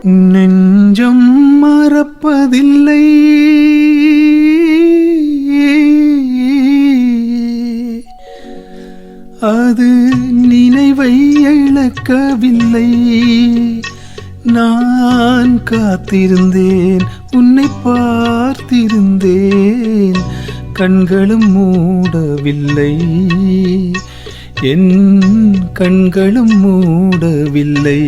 நெஞ்சம் மறப்பதில்லை, அது நினைவை இழக்கவில்லை. நான் காத்திருந்தேன், உன்னை பார்த்திருந்தேன், கண்களும் மூடவில்லை, என் கண்களும் மூடவில்லை.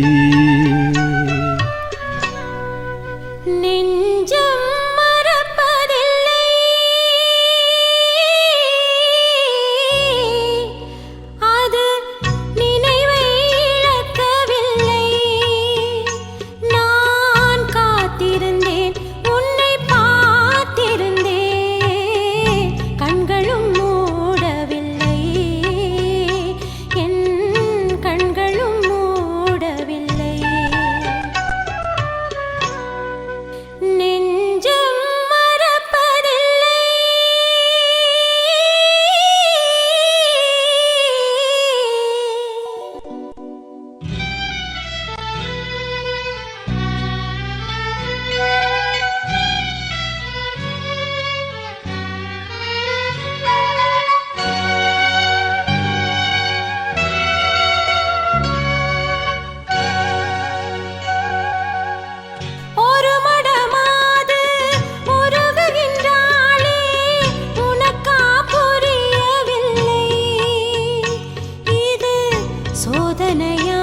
சோதனையா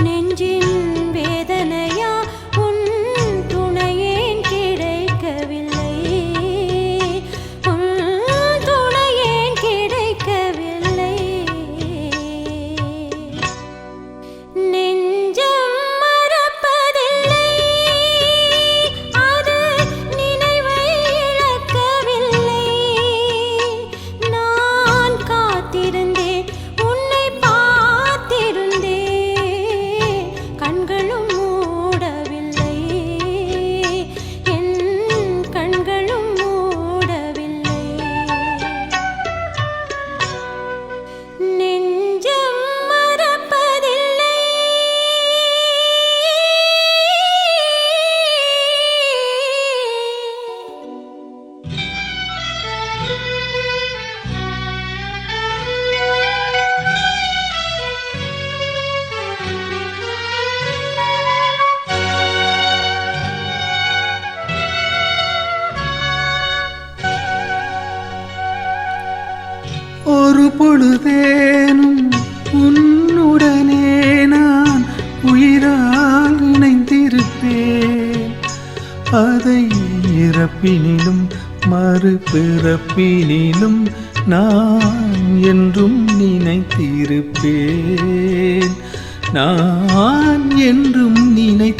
நெஞ்சின் வேதனையா, உன் துணையேன் கிடைக்கவில்லை, உன் துணையேன் கிடைக்கவில்லை. நெஞ்சம் மறப்பதில்லை, அது நினைவை இழக்கவில்லை. நான் காத்திருந்தேன், கண்களும் மூடவில்லை, என் கண்களும் மூடவில்லை. நெஞ்சம் மறப்பதில்லை. ஒரு பொழுதேனும் உன்னுடனே நான் உயிரால் இணைந்திருப்பேன். அதை இறப்பினிலும் மறுபிறப்பினிலும் நான் என்றும் நினைத்திருப்பேன், நான் என்றும் நினைத்திருப்பேன்.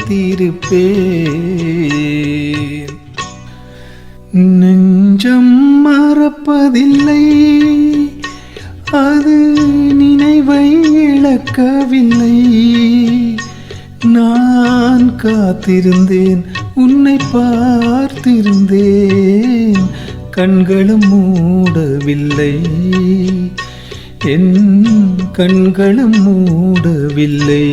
நெஞ்சம் மறப்பதில்லை, அது நினைவை இழக்கவில்லை. நான் காத்திருந்தேன், உன்னை பார்த்திருந்தேன், கண்களும் மூடவில்லை, என் கண்களும் மூடவில்லை.